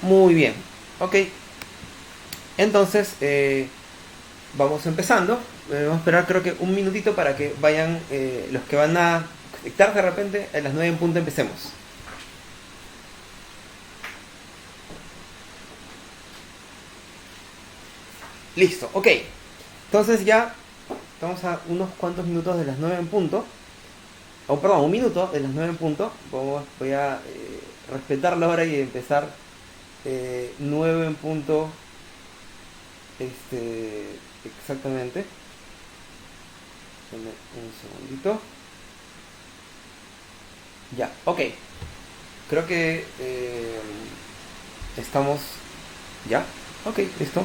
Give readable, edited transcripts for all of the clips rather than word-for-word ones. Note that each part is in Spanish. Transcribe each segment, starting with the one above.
Muy bien. Ok. Entonces, vamos empezando. Vamos a esperar creo que un minutito para que vayan los que van a conectar de repente. A las 9 en punto empecemos. Listo, ok. Entonces ya estamos a unos cuantos minutos de las 9 en punto. Oh, perdón, un minuto de las 9 en punto. Voy a respetar la hora y empezar 9 en punto. Exactamente. Dame un segundito. Ya, ok. Creo que estamos. Ya, ok, listo.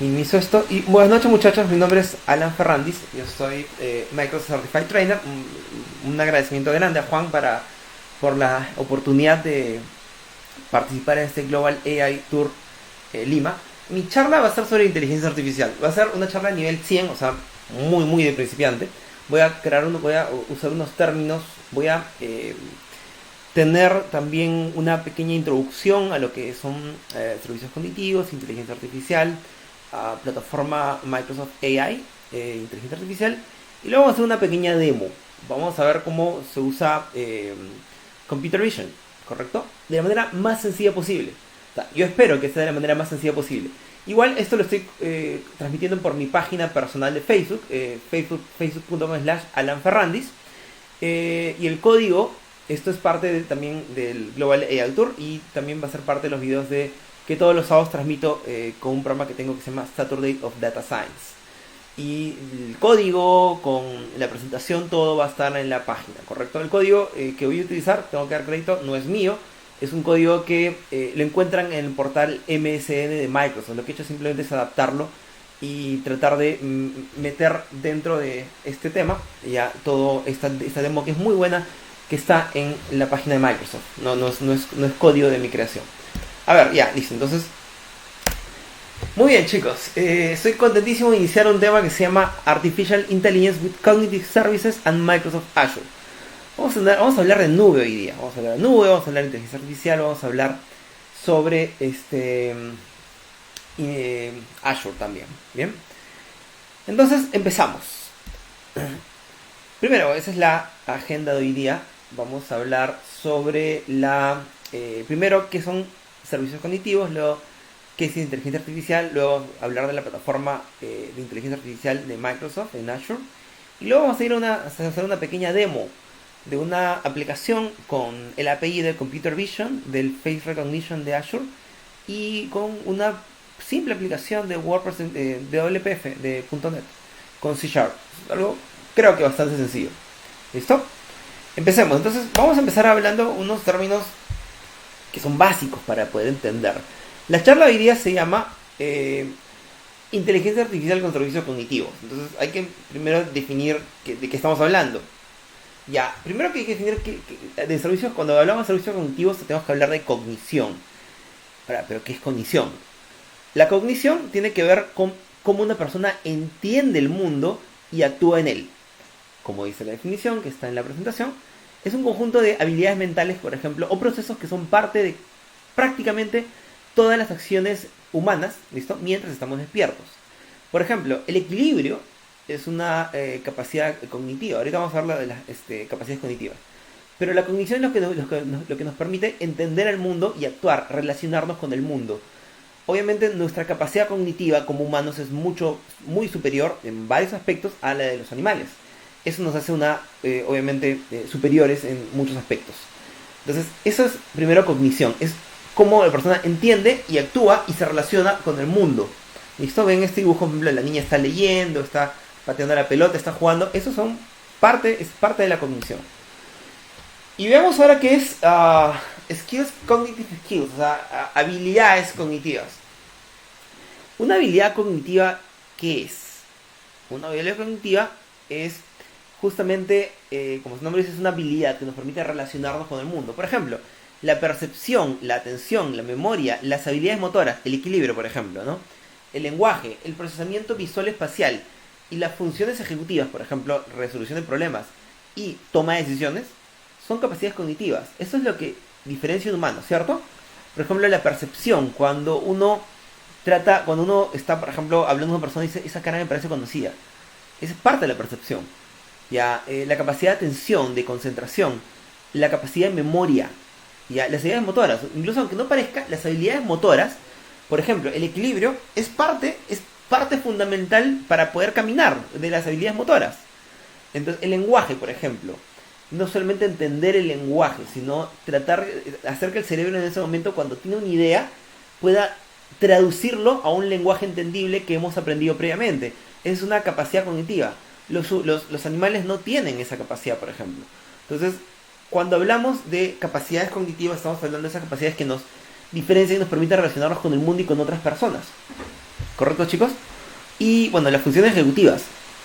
Inicio esto. Y buenas noches, muchachos. Mi nombre es Alan Ferrandis. Yo soy Microsoft Certified Trainer. Un agradecimiento grande a Juan por la oportunidad de participar en este Global AI Tour Lima. Mi charla va a ser sobre inteligencia artificial. Va a ser una charla a nivel 100, o sea, muy de principiante. Voy a usar unos términos, voy a tener también una pequeña introducción a lo que son servicios cognitivos, inteligencia artificial, plataforma Microsoft AI, inteligencia artificial, y luego vamos a hacer una pequeña demo. Vamos a ver cómo se usa Computer Vision, ¿correcto? De la manera más sencilla posible. O sea, yo espero que sea de la manera más sencilla posible. Igual esto lo estoy transmitiendo por mi página personal de Facebook, facebook.com/Alan Ferrandis. Y el código, esto es parte también del Global AI Tour y también va a ser parte de los videos que todos los sábados transmito con un programa que tengo que se llama Saturday of Data Science. Y el código con la presentación, todo va a estar en la página, ¿correcto? El código que voy a utilizar, tengo que dar crédito, no es mío. Es un código que lo encuentran en el portal MSN de Microsoft. Lo que he hecho simplemente es adaptarlo y tratar de meter dentro de este tema ya todo esta demo que es muy buena, que está en la página de Microsoft. No es código de mi creación. A ver, ya, listo. Entonces, muy bien, chicos. Estoy contentísimo de iniciar un tema que se llama Artificial Intelligence with Cognitive Services and Microsoft Azure. Vamos a hablar de nube hoy día. Vamos a hablar de nube, vamos a hablar de inteligencia artificial, vamos a hablar sobre Azure también. Bien. Entonces empezamos. Primero, esa es la agenda de hoy día. Vamos a hablar sobre primero qué son servicios cognitivos, luego qué es inteligencia artificial, luego hablar de la plataforma de inteligencia artificial de Microsoft en Azure. Y luego vamos a ir a hacer una pequeña demo de una aplicación con el API de Computer Vision, del Face Recognition de Azure, y con una simple aplicación de WordPress de WPF de .NET con C Sharp. Algo creo que bastante sencillo. ¿Listo? Empecemos. Entonces vamos a empezar hablando unos términos que son básicos para poder entender. La charla de hoy día se llama Inteligencia Artificial con Servicios Cognitivos. Entonces hay que primero definir de qué estamos hablando. Ya, primero que hay que definir de servicios, cuando hablamos de servicios cognitivos tenemos que hablar de cognición. Ahora, ¿pero qué es cognición? La cognición tiene que ver con cómo una persona entiende el mundo y actúa en él. Como dice la definición que está en la presentación, es un conjunto de habilidades mentales, por ejemplo, o procesos que son parte de prácticamente todas las acciones humanas, ¿listo? Mientras estamos despiertos. Por ejemplo, el equilibrio es una capacidad cognitiva. Ahorita vamos a hablar de las capacidades cognitivas. Pero la cognición es lo que nos permite entender el mundo y actuar, relacionarnos con el mundo. Obviamente nuestra capacidad cognitiva como humanos es muy superior en varios aspectos a la de los animales. Eso nos hace obviamente superiores en muchos aspectos. Entonces, eso es primero cognición. Es cómo la persona entiende y actúa y se relaciona con el mundo. ¿Listo? Ven este dibujo, por ejemplo, la niña está leyendo, está pateando la pelota, está jugando. Eso es parte de la cognición. Y veamos ahora qué es cognitive skills, o sea, habilidades cognitivas. Una habilidad cognitiva, ¿qué es? Una habilidad cognitiva es justamente, como su nombre dice, es una habilidad que nos permite relacionarnos con el mundo. Por ejemplo, la percepción, la atención, la memoria, las habilidades motoras, el equilibrio, por ejemplo, ¿no? El lenguaje, el procesamiento visual espacial y las funciones ejecutivas, por ejemplo, resolución de problemas y toma de decisiones, son capacidades cognitivas. Eso es lo que diferencia un humano, ¿cierto? Por ejemplo, la percepción, cuando uno está, por ejemplo, hablando de una persona y dice, esa cara me parece conocida. Esa es parte de la percepción. Ya, la capacidad de atención, de concentración, la capacidad de memoria, ya, las habilidades motoras, incluso aunque no parezca, las habilidades motoras, por ejemplo, el equilibrio es parte fundamental para poder caminar de las habilidades motoras. Entonces, el lenguaje, por ejemplo, no solamente entender el lenguaje, sino tratar de hacer que el cerebro en ese momento, cuando tiene una idea, pueda traducirlo a un lenguaje entendible que hemos aprendido previamente. Es una capacidad cognitiva. Los animales no tienen esa capacidad, por ejemplo. Entonces, cuando hablamos de capacidades cognitivas, estamos hablando de esas capacidades que nos diferencian y nos permiten relacionarnos con el mundo y con otras personas. ¿Correcto, chicos? Y bueno, las funciones ejecutivas,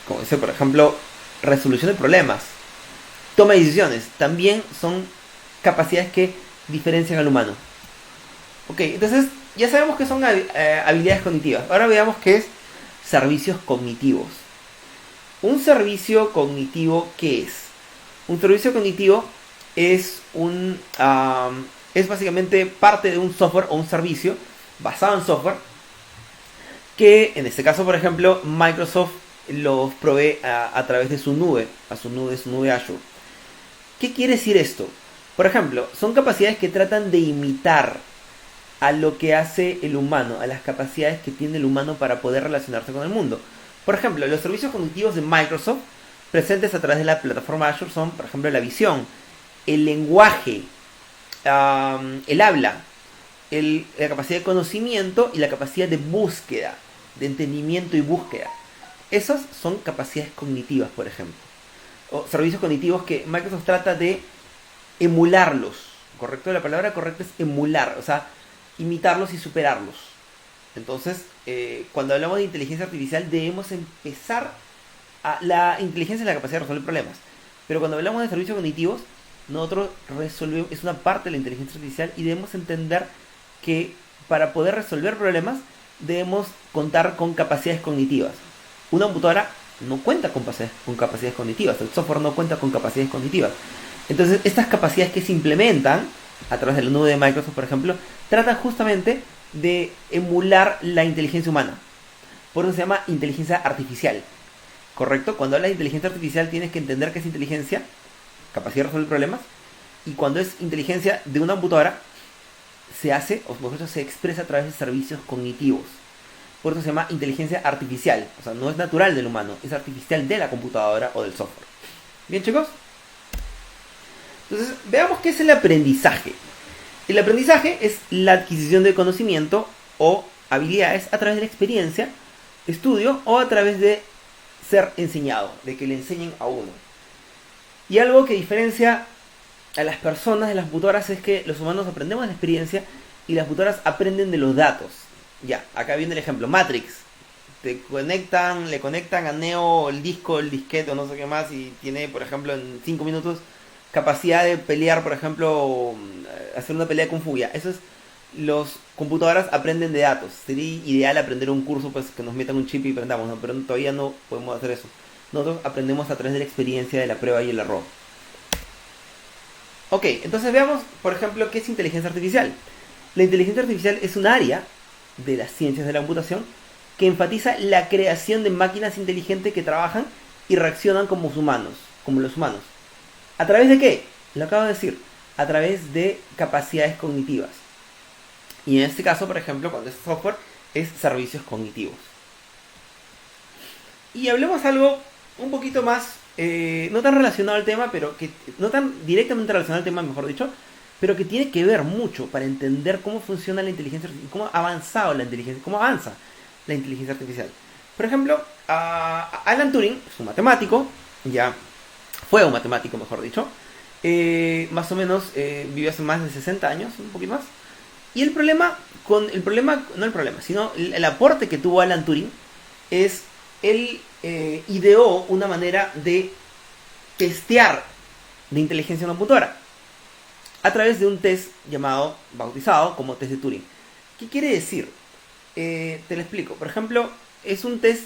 como dice, por ejemplo, resolución de problemas, toma de decisiones, también son capacidades que diferencian al humano. Ok, entonces ya sabemos que son habilidades cognitivas. Ahora veamos qué es servicios cognitivos. ¿Un servicio cognitivo qué es? Un servicio cognitivo es básicamente parte de un software o un servicio basado en software que en este caso, por ejemplo, Microsoft los provee a través de su nube, su nube Azure. ¿Qué quiere decir esto? Por ejemplo, son capacidades que tratan de imitar a lo que hace el humano, a las capacidades que tiene el humano para poder relacionarse con el mundo. Por ejemplo, los servicios cognitivos de Microsoft presentes a través de la plataforma Azure son, por ejemplo, la visión, el lenguaje, el habla, la capacidad de conocimiento y la capacidad de búsqueda, de entendimiento y búsqueda. Esas son capacidades cognitivas, por ejemplo. O servicios cognitivos que Microsoft trata de emularlos. ¿Correcto? La palabra correcta es emular, o sea, imitarlos y superarlos. Entonces, cuando hablamos de inteligencia artificial, debemos empezar la inteligencia es la capacidad de resolver problemas. Pero cuando hablamos de servicios cognitivos, nosotros resolvemos, es una parte de la inteligencia artificial y debemos entender que para poder resolver problemas debemos contar con capacidades cognitivas. Una computadora no cuenta con capacidades cognitivas, el software no cuenta con capacidades cognitivas. Entonces, estas capacidades que se implementan a través de la nube de Microsoft, por ejemplo, tratan justamente de emular la inteligencia humana. Por eso se llama inteligencia artificial. ¿Correcto? Cuando hablas de inteligencia artificial tienes que entender que es inteligencia, capacidad de resolver problemas, y cuando es inteligencia de una computadora, se hace, o mejor dicho, se expresa a través de servicios cognitivos. Por eso se llama inteligencia artificial. O sea, no es natural del humano, es artificial de la computadora o del software. ¿Bien, chicos? Entonces, veamos qué es el aprendizaje. El aprendizaje es la adquisición de conocimiento o habilidades a través de la experiencia, estudio o a través de ser enseñado, de que le enseñen a uno. Y algo que diferencia a las personas de las computadoras es que los humanos aprendemos de la experiencia y las computadoras aprenden de los datos. Ya, acá viene el ejemplo, Matrix. Le conectan a Neo el disco, el disquete o no sé qué más y tiene, por ejemplo, en 5 minutos capacidad de pelear, por ejemplo, hacer una pelea con furia. Eso es, los computadoras aprenden de datos. Sería ideal aprender un curso pues que nos metan un chip y aprendamos, ¿no? Pero todavía no podemos hacer eso. Nosotros aprendemos a través de la experiencia, de la prueba y el error. Ok, entonces veamos, por ejemplo, qué es inteligencia artificial. La inteligencia artificial es un área de las ciencias de la computación que enfatiza la creación de máquinas inteligentes que trabajan y reaccionan como los humanos. ¿A través de qué? Lo acabo de decir. A través de capacidades cognitivas. Y en este caso, por ejemplo, cuando es software, es servicios cognitivos. Y hablemos algo un poquito más, no tan relacionado al tema, pero que no tan directamente relacionado al tema, mejor dicho, pero que tiene que ver mucho para entender cómo funciona la inteligencia artificial, cómo ha avanzado la inteligencia, cómo avanza la inteligencia artificial. Por ejemplo, Alan Turing es un matemático, ya fue un matemático, mejor dicho, más o menos vivió hace más de 60 años, un poquito más. Y sino el aporte que tuvo Alan Turing es, él ideó una manera de testear de inteligencia en una computadora a través de un test bautizado como test de Turing. ¿Qué quiere decir? Te lo explico. Por ejemplo, es un test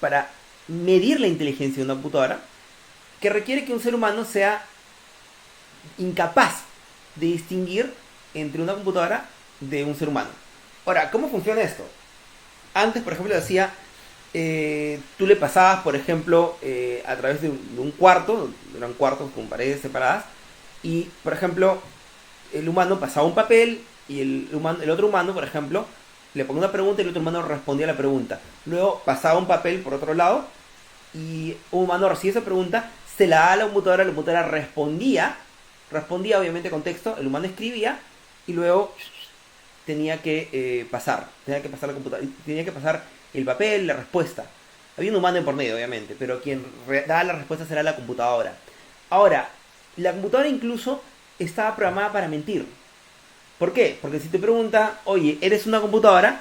para medir la inteligencia de una computadora que requiere que un ser humano sea incapaz de distinguir entre una computadora de un ser humano. Ahora, ¿cómo funciona esto? Antes, por ejemplo, decía, tú le pasabas, por ejemplo, a través de un cuarto, eran cuartos con paredes separadas, y, por ejemplo, el humano pasaba un papel y el otro humano, por ejemplo, le ponía una pregunta y el otro humano respondía a la pregunta. Luego pasaba un papel por otro lado y un humano recibía esa pregunta, se la da a la computadora respondía obviamente con texto, el humano escribía y luego tenía que pasar la computadora, tenía que pasar el papel, la respuesta. Había un humano en por medio, obviamente, pero quien da la respuesta será la computadora. Ahora, la computadora incluso estaba programada para mentir. ¿Por qué? Porque si te pregunta, oye, ¿eres una computadora?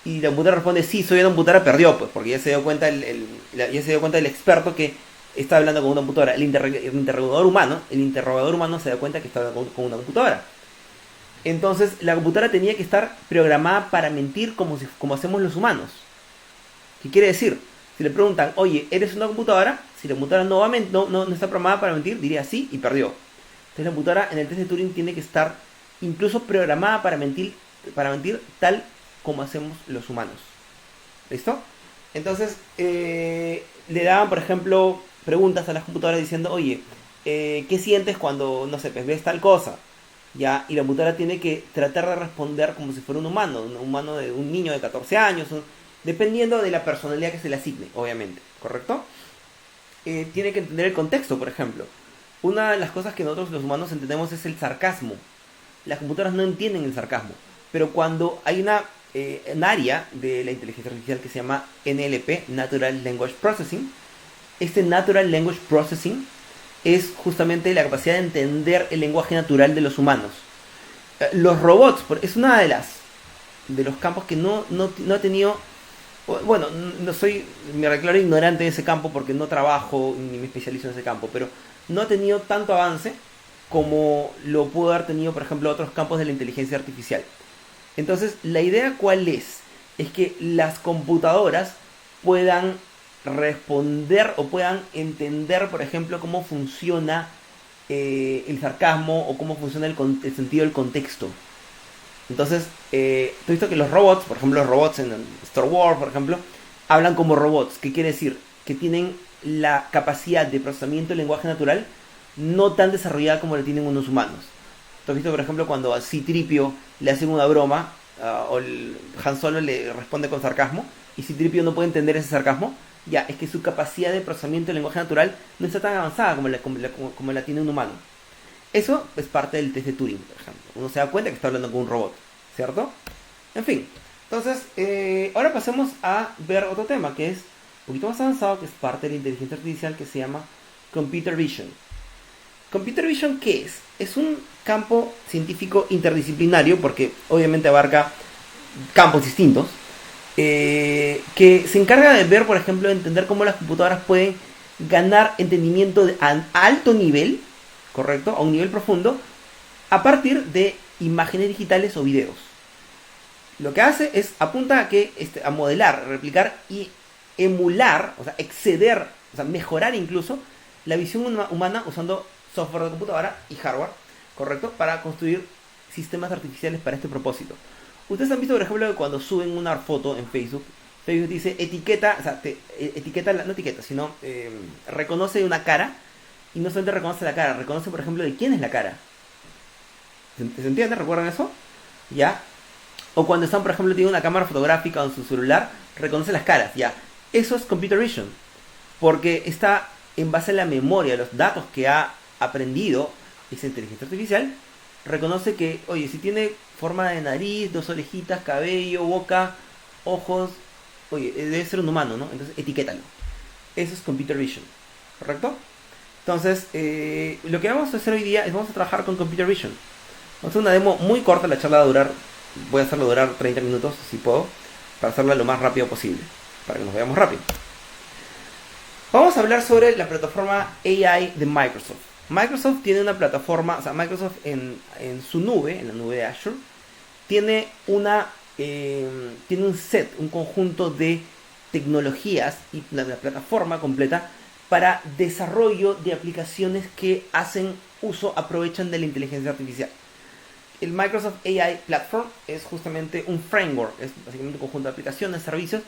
Y la computadora responde, sí, soy una computadora, perdió, pues, porque ya se dio cuenta ya se dio cuenta el experto que está hablando con una computadora. El interrogador humano se da cuenta que está hablando con una computadora. Entonces, la computadora tenía que estar programada para mentir como hacemos los humanos. ¿Qué quiere decir? Si le preguntan, oye, ¿eres una computadora? Si la computadora no está programada para mentir, diría sí y perdió. Entonces la computadora en el test de Turing tiene que estar incluso programada para mentir tal como hacemos los humanos. ¿Listo? Entonces le daban, por ejemplo, preguntas a las computadoras diciendo, oye, ¿qué sientes cuando, no sé, pues ves tal cosa? ¿Ya? Y la computadora tiene que tratar de responder como si fuera un humano de un niño de 14 años, dependiendo de la personalidad que se le asigne, obviamente, ¿correcto? Tiene que entender el contexto, por ejemplo. Una de las cosas que nosotros los humanos entendemos es el sarcasmo. Las computadoras no entienden el sarcasmo, pero cuando hay un área de la inteligencia artificial que se llama NLP, Natural Language Processing, este Natural Language Processing es justamente la capacidad de entender el lenguaje natural de los humanos. Los robots, es una de los campos que no he tenido. Bueno, me declaro ignorante de ese campo porque no trabajo ni me especializo en ese campo, pero no ha tenido tanto avance como lo pudo haber tenido, por ejemplo, otros campos de la inteligencia artificial. Entonces, la idea cuál es que las computadoras puedan responder o puedan entender, por ejemplo, cómo funciona el sarcasmo o cómo funciona el sentido del contexto. Entonces, tú has visto que los robots, por ejemplo, los robots en Star Wars, por ejemplo, hablan como robots. ¿Qué quiere decir? Que tienen la capacidad de procesamiento del lenguaje natural no tan desarrollada como la tienen unos humanos. Tú has visto, por ejemplo, cuando a C-3PO le hacen una broma, o Han Solo le responde con sarcasmo, y C-3PO no puede entender ese sarcasmo, ya, es que su capacidad de procesamiento del lenguaje natural no está tan avanzada como la tiene un humano. Eso es parte del test de Turing, por ejemplo. Uno se da cuenta que está hablando con un robot, ¿cierto? En fin, entonces, ahora pasemos a ver otro tema que es un poquito más avanzado, que es parte de la inteligencia artificial, que se llama Computer Vision. Computer Vision, ¿qué es? Es un campo científico interdisciplinario, porque obviamente abarca campos distintos, que se encarga de ver, por ejemplo, de entender cómo las computadoras pueden ganar entendimiento a alto nivel, ¿correcto? A un nivel profundo, a partir de imágenes digitales o videos. Lo que hace es apunta a modelar, replicar y emular, o sea, exceder, o sea, mejorar incluso la visión humana usando software de computadora y hardware, ¿correcto? Para construir sistemas artificiales para este propósito. Ustedes han visto, por ejemplo, que cuando suben una foto en Facebook, Facebook dice etiqueta, o sea, no etiqueta, sino reconoce una cara, y no solamente reconoce la cara, reconoce, por ejemplo, de quién es la cara. ¿Se entiende? ¿Recuerdan eso? ¿Ya? O cuando están, por ejemplo, tienen una cámara fotográfica en su celular, reconoce las caras, ¿ya? Eso es Computer Vision, porque está en base a la memoria, los datos que ha aprendido esa inteligencia artificial, reconoce que, oye, si tiene forma de nariz, dos orejitas, cabello, boca, ojos, oye, debe ser un humano, ¿no? Entonces, etiquétalo. Eso es Computer Vision, ¿correcto? Entonces, lo que vamos a hacer hoy día es vamos a trabajar con Computer Vision. Vamos a hacer una demo muy corta, la charla va a durar, voy a hacerlo durar 30 minutos, si puedo, para hacerla lo más rápido posible, para que nos veamos rápido. Vamos a hablar sobre la plataforma AI de Microsoft. Microsoft tiene una plataforma, o sea, Microsoft en su nube, en la nube de Azure, tiene un set, un conjunto de tecnologías y la plataforma completa para desarrollo de aplicaciones que aprovechan de la inteligencia artificial. El Microsoft AI Platform es justamente un framework, es básicamente un conjunto de aplicaciones, servicios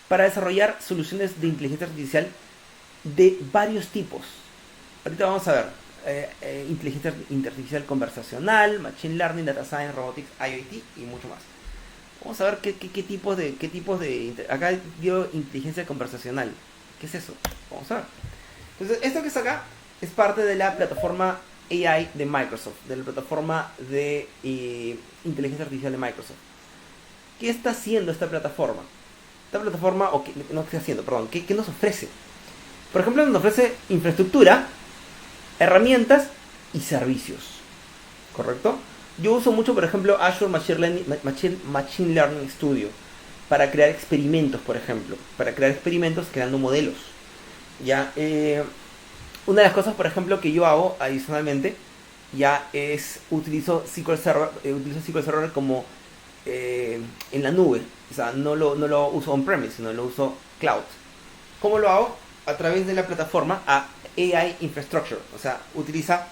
para desarrollar soluciones de inteligencia artificial de varios tipos. Ahorita vamos a ver inteligencia artificial conversacional, machine learning, data science, robotics, IoT y mucho más. Vamos a ver qué tipos de acá dio inteligencia conversacional. ¿Qué es eso? Vamos a ver. Entonces, esto que está acá es parte de la plataforma AI de Microsoft, de la plataforma de inteligencia artificial de Microsoft. ¿Qué está haciendo esta plataforma? Esta plataforma, o qué, no, ¿qué está haciendo? Perdón, ¿qué nos ofrece? Por ejemplo, nos ofrece infraestructura, herramientas y servicios. ¿Correcto? Yo uso mucho, por ejemplo, Azure Machine Learning Studio para crear experimentos, por ejemplo. Para crear experimentos creando modelos. Ya, una de las cosas, por ejemplo, que yo hago adicionalmente, ya es utilizo SQL Server como en la nube. O sea, no lo uso on-premise, sino lo uso cloud. ¿Cómo lo hago? A través de la plataforma AI Infrastructure. O sea, utiliza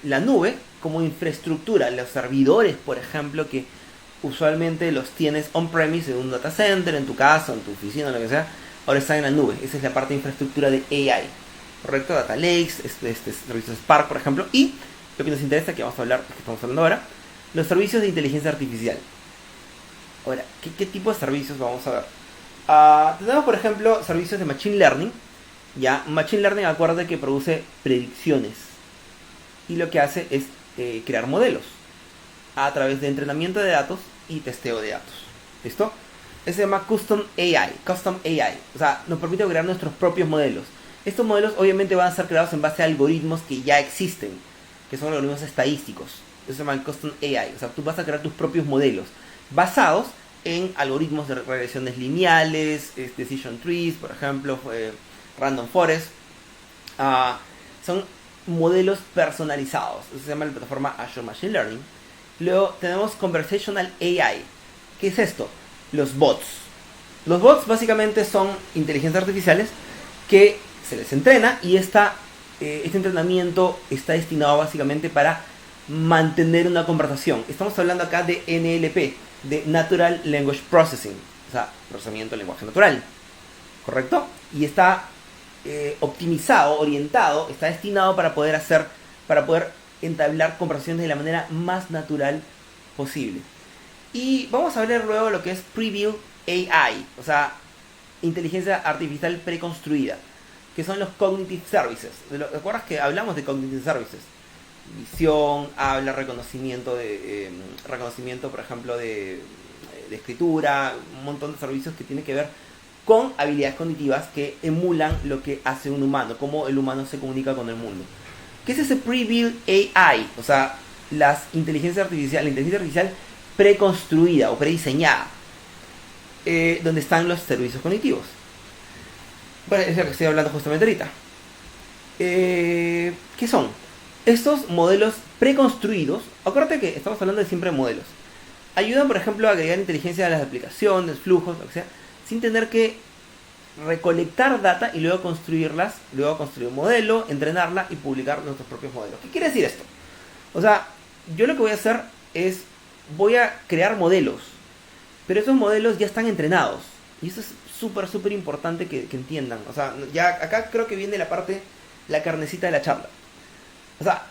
la nube como infraestructura. Los servidores, por ejemplo, que usualmente los tienes on-premise en un data center, en tu casa, en tu oficina, lo que sea, ahora están en la nube. Esa es la parte de infraestructura de AI. ¿Correcto? Data Lakes, servicios Spark, por ejemplo. Y lo que nos interesa, que vamos a hablar, que estamos hablando ahora, los servicios de inteligencia artificial. Ahora, ¿qué tipo de servicios vamos a ver? Tenemos, por ejemplo, servicios de Machine Learning. Ya, Machine Learning, acuérdate que produce predicciones. Y lo que hace es crear modelos a través de entrenamiento de datos y testeo de datos. ¿Listo? Eso se llama Custom AI. Custom AI. O sea, nos permite crear nuestros propios modelos. Estos modelos obviamente van a ser creados en base a algoritmos que ya existen, que son algoritmos estadísticos. Eso se llama el Custom AI. O sea, tú vas a crear tus propios modelos basados en algoritmos de regresiones lineales, decision trees, por ejemplo, random forest. Son modelos personalizados. Eso se llama la plataforma Azure Machine Learning. Luego tenemos Conversational AI. ¿Qué es esto? Los bots. Los bots básicamente son inteligencias artificiales que se les entrena y este entrenamiento está destinado básicamente para mantener una conversación. Estamos hablando acá de NLP, de Natural Language Processing, o sea, procesamiento de lenguaje natural, ¿correcto? Y está optimizado, orientado, está destinado para poder entablar conversaciones de la manera más natural posible. Y vamos a ver luego lo que es Preview AI, o sea, inteligencia artificial preconstruida, que son los Cognitive Services. ¿Te acuerdas que hablamos de Cognitive Services? Visión, habla, reconocimiento, por ejemplo, de escritura, un montón de servicios que tienen que ver con habilidades cognitivas que emulan lo que hace un humano, cómo el humano se comunica con el mundo. ¿Qué es ese Pre-Built AI? O sea, la inteligencia artificial preconstruida o prediseñada, donde están los servicios cognitivos. Bueno, es lo que estoy hablando justamente ahorita. ¿Qué son? Estos modelos preconstruidos, acuérdate que estamos hablando de siempre de modelos, ayudan, por ejemplo, a agregar inteligencia a las aplicaciones, flujos, lo que sea, sin tener que recolectar data y luego construirlas, luego construir un modelo, entrenarla y publicar nuestros propios modelos. ¿Qué quiere decir esto? O sea, yo lo que voy a hacer es, voy a crear modelos, pero esos modelos ya están entrenados. Y eso es súper importante que entiendan. O sea, ya acá creo que viene la carnecita de la charla. O sea,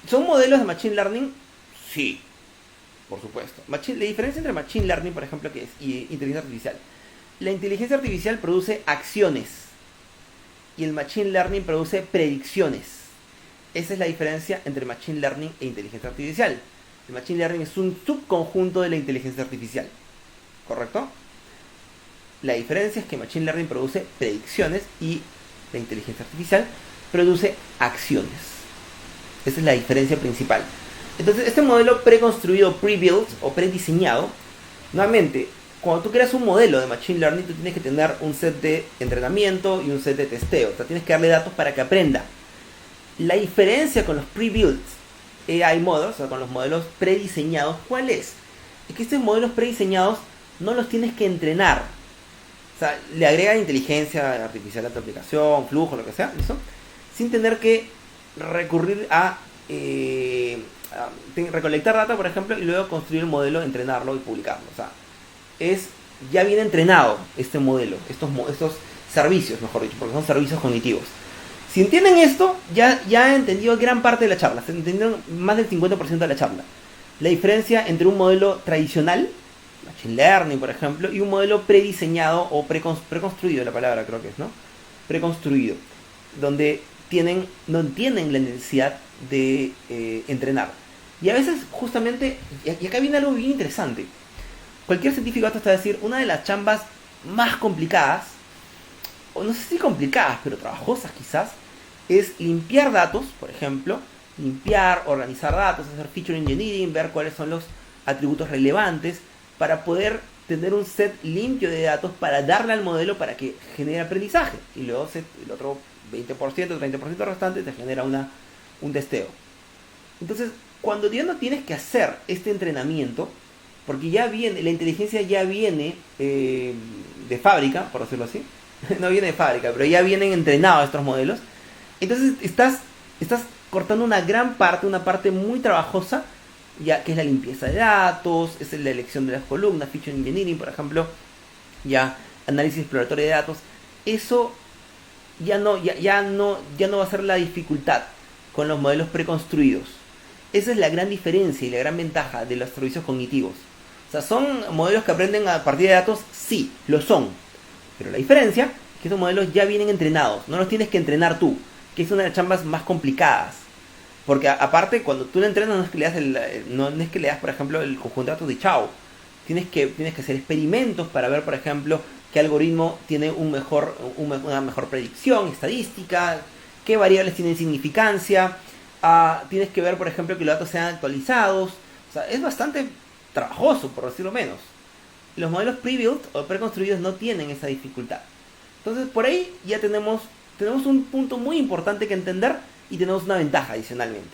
¿son modelos de Machine Learning? Sí, por supuesto. La diferencia entre Machine Learning, por ejemplo, que es y inteligencia artificial. La inteligencia artificial produce acciones y el Machine Learning produce predicciones. Esa es la diferencia entre Machine Learning e inteligencia artificial. El Machine Learning es un subconjunto de la inteligencia artificial. ¿Correcto? La diferencia es que Machine Learning produce predicciones y la inteligencia artificial produce acciones. Esa es la diferencia principal. Entonces, este modelo preconstruido, pre-built o prediseñado, nuevamente, cuando tú creas un modelo de Machine Learning, tú tienes que tener un set de entrenamiento y un set de testeo. O sea, tienes que darle datos para que aprenda. La diferencia con los pre-built AI models, o sea, con los modelos prediseñados, ¿cuál es? Es que estos modelos prediseñados no los tienes que entrenar. O sea, le agrega inteligencia artificial a tu aplicación, flujo, lo que sea, ¿listo? Sin tener que recurrir a recolectar data, por ejemplo, y luego construir el modelo, entrenarlo y publicarlo. O sea, ya viene entrenado este modelo, estos servicios, mejor dicho, porque son servicios cognitivos. Si entienden esto, ya han entendido gran parte de la charla, se entendieron más del 50% de la charla. La diferencia entre un modelo tradicional, Machine Learning, por ejemplo, y un modelo prediseñado o preconstruido, la palabra creo que es, ¿no? Preconstruido, donde no tienen la necesidad de entrenar. Y a veces, justamente, y acá viene algo bien interesante. Cualquier científico te va a decir, una de las chambas más complicadas, o no sé si complicadas, pero trabajosas quizás, es limpiar datos, por ejemplo, organizar datos, hacer feature engineering, ver cuáles son los atributos relevantes, para poder tener un set limpio de datos para darle al modelo para que genere aprendizaje. Y luego el otro 20%, 30% restante te genera un testeo. Entonces, cuando ya no tienes que hacer este entrenamiento, porque la inteligencia ya viene de fábrica, por decirlo así, no viene de fábrica, pero ya vienen entrenados estos modelos, entonces estás cortando una parte muy trabajosa, ya que es la limpieza de datos, es la elección de las columnas, feature engineering, por ejemplo, ya análisis exploratorio de datos. Eso ya no va a ser la dificultad con los modelos preconstruidos. Esa es la gran diferencia y la gran ventaja de los servicios cognitivos. O sea, ¿son modelos que aprenden a partir de datos? Sí, lo son. Pero la diferencia es que esos modelos ya vienen entrenados, no los tienes que entrenar tú, que es una de las chambas más complicadas. Porque aparte, cuando tú le entrenas, no es que le das, por ejemplo, el conjunto de datos de chao. Tienes que hacer experimentos para ver, por ejemplo, qué algoritmo tiene una mejor predicción estadística, qué variables tienen significancia. Tienes que ver, por ejemplo, que los datos sean actualizados. O sea, es bastante trabajoso, por decirlo menos. Los modelos pre-built o preconstruidos no tienen esa dificultad. Entonces, por ahí ya tenemos un punto muy importante que entender y tenemos una ventaja adicionalmente.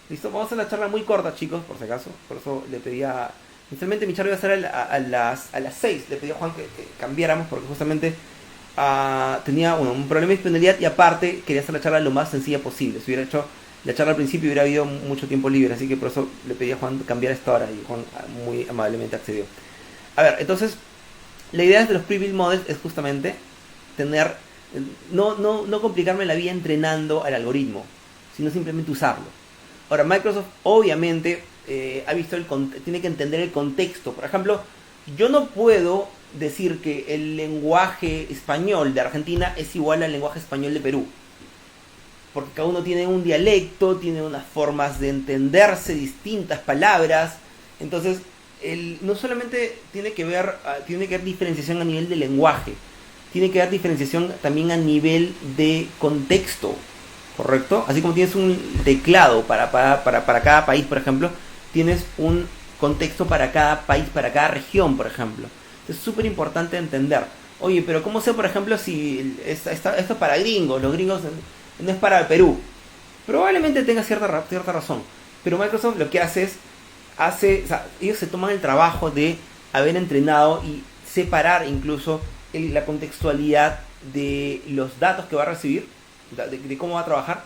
¿Listo? Vamos a hacer la charla muy corta, chicos, por si acaso. Por eso le pedía... Inicialmente mi charla iba a ser a las 6. Le pedí a Juan que cambiáramos porque justamente tenía un problema de disponibilidad y aparte quería hacer la charla lo más sencilla posible. Si hubiera hecho la charla al principio hubiera habido mucho tiempo libre, así que por eso le pedí a Juan cambiar esta hora y Juan muy amablemente accedió. A ver, entonces, la idea de los pre-built models es justamente no complicarme la vida entrenando al algoritmo, sino simplemente usarlo. Ahora, Microsoft obviamente tiene que entender el contexto. Por ejemplo, yo no puedo decir que el lenguaje español de Argentina es igual al lenguaje español de Perú. Porque cada uno tiene un dialecto, tiene unas formas de entenderse, distintas palabras. Entonces, no solamente tiene que haber diferenciación a nivel de lenguaje, tiene que haber diferenciación también a nivel de contexto, ¿correcto? Así como tienes un teclado para cada país, por ejemplo, tienes un contexto para cada país, para cada región, por ejemplo. Es súper importante entender. Oye, pero ¿cómo sé, por ejemplo, si esto es para gringos? Los gringos no es para Perú. Probablemente tenga cierta razón. Pero Microsoft lo que hace o sea, ellos se toman el trabajo de haber entrenado y separar incluso la contextualidad de los datos que va a recibir, de cómo va a trabajar,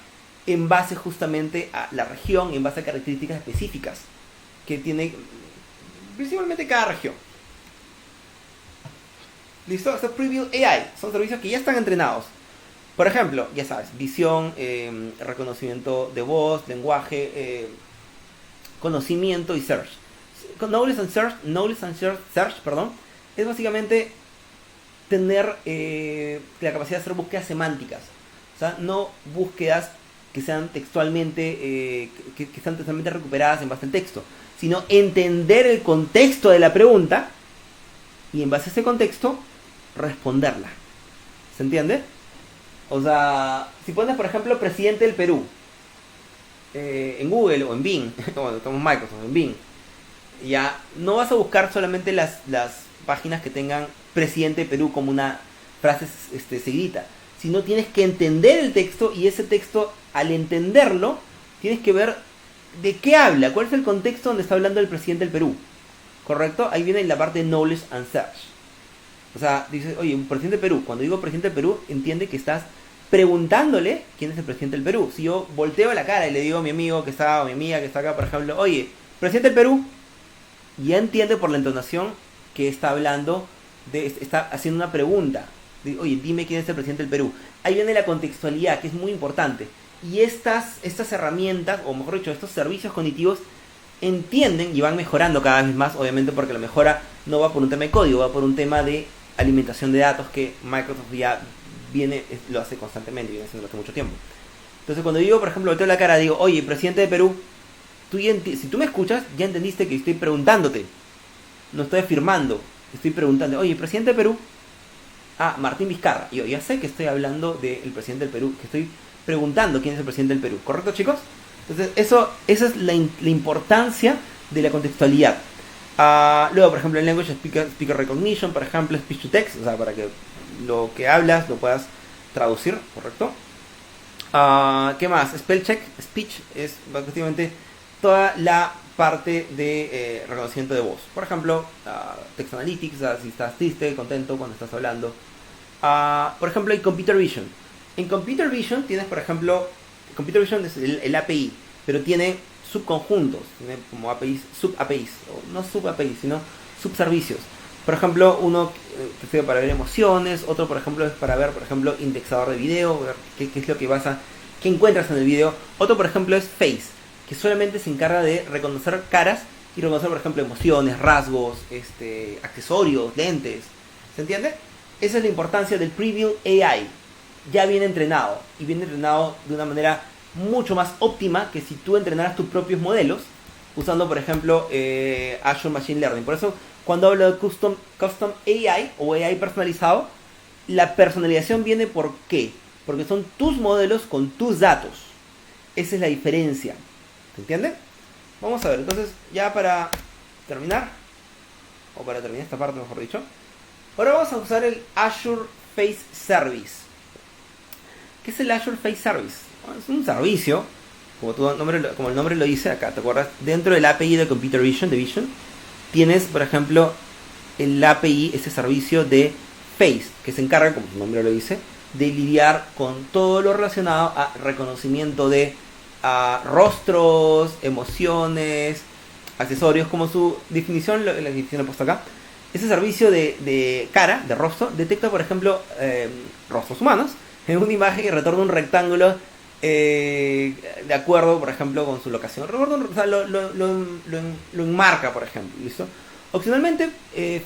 en base justamente a la región, en base a características específicas que tiene principalmente cada región. ¿Listo? Estos Preview AI son servicios que ya están entrenados. Por ejemplo, ya sabes, visión, reconocimiento de voz, lenguaje, conocimiento y search. Knowledge and search, es básicamente tener la capacidad de hacer búsquedas semánticas. O sea, no búsquedas que sean textualmente, que están totalmente recuperadas en base al texto, sino entender el contexto de la pregunta y en base a ese contexto responderla. ¿Se entiende? O sea, si pones, por ejemplo, presidente del Perú en Google o en Bing, como estamos Microsoft, en Bing, ya no vas a buscar solamente las páginas que tengan presidente de Perú como una frase seguidita, sino tienes que entender el texto y ese texto, al entenderlo, tienes que ver de qué habla, cuál es el contexto donde está hablando el presidente del Perú. ¿Correcto? Ahí viene la parte de Knowledge and Search. O sea, dices, oye, un presidente de Perú. Cuando digo presidente de Perú, entiende que estás preguntándole quién es el presidente del Perú. Si yo volteo la cara y le digo a mi amigo que está, o mi amiga que está acá, por ejemplo, oye, presidente del Perú, ya entiende por la entonación que está hablando, está haciendo una pregunta. Oye, dime quién es el presidente del Perú. Ahí viene la contextualidad, que es muy importante. Y estas herramientas, o mejor dicho, estos servicios cognitivos, entienden y van mejorando cada vez más, obviamente porque la mejora no va por un tema de código, va por un tema de alimentación de datos que Microsoft ya lo hace constantemente, viene haciendo hace mucho tiempo. Entonces cuando digo, por ejemplo, volteo la cara, digo, oye, presidente de Perú, si tú me escuchas, ya entendiste que estoy preguntándote, no estoy afirmando, estoy preguntando, oye, presidente de Perú, Martín Vizcarra, yo ya sé que estoy hablando del presidente del Perú, que estoy preguntando quién es el presidente del Perú, ¿correcto, chicos? Entonces esa es la importancia de la contextualidad. Luego, por ejemplo, en Language Speaker Recognition, por ejemplo, Speech to Text, o sea, para que lo que hablas lo puedas traducir, ¿correcto? ¿Qué más? Spell check, speech, es básicamente toda la parte de reconocimiento de voz. Por ejemplo, text analytics, si estás triste, contento cuando estás hablando. Por ejemplo, hay computer vision. En computer vision tienes, por ejemplo, computer vision es el API, pero tiene subconjuntos, tiene como APIs, sub-APIs, o no sub-APIs, sino subservicios. Por ejemplo, uno que sirve para ver emociones, otro, por ejemplo, es para ver, por ejemplo, indexador de video, ver qué es lo que qué encuentras en el video. Otro, por ejemplo, es Face, que solamente se encarga de reconocer caras y reconocer, por ejemplo, emociones, rasgos, accesorios, lentes. ¿Se entiende? Esa es la importancia del Preview AI. Ya viene entrenado, y viene entrenado de una manera mucho más óptima que si tú entrenaras tus propios modelos usando, por ejemplo, Azure Machine Learning. Por eso, cuando hablo de custom AI o AI personalizado, la personalización viene ¿por qué? Porque son tus modelos con tus datos. Esa es la diferencia. ¿Se entiende? Vamos a ver, entonces, ya para terminar, o para terminar esta parte, mejor dicho, ahora vamos a usar el Azure Face Service. ¿Qué es el Azure Face Service? Bueno, es un servicio, como el nombre lo dice acá, ¿te acuerdas? Dentro del API de Computer Vision, tienes, por ejemplo, el API, ese servicio de Face, que se encarga, como su nombre lo dice, de lidiar con todo lo relacionado a reconocimiento de rostros, emociones, accesorios, como su definición, la definición la he puesto acá. Ese servicio de cara, de rostro, detecta, por ejemplo, rostros humanos en una imagen y retorna un rectángulo de acuerdo, por ejemplo, con su locación. O sea, lo enmarca, por ejemplo, ¿listo? Opcionalmente,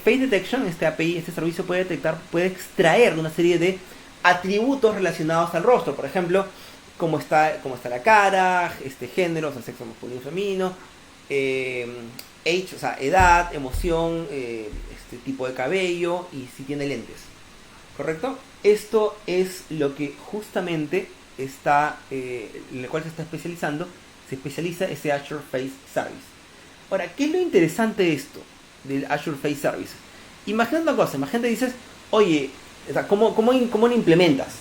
Face Detection, este API, este servicio puede extraer una serie de atributos relacionados al rostro, por ejemplo, cómo está la cara, género, o sea, sexo masculino y femenino, age, o sea, edad, emoción, tipo de cabello y si tiene lentes, ¿correcto? Esto es lo que justamente está, en el cual se está especializando, se especializa ese Azure Face Service. Ahora, ¿qué es lo interesante de esto, del Azure Face Service? Imagina una cosa, imagínate, dices, oye, o sea, ¿cómo lo implementas?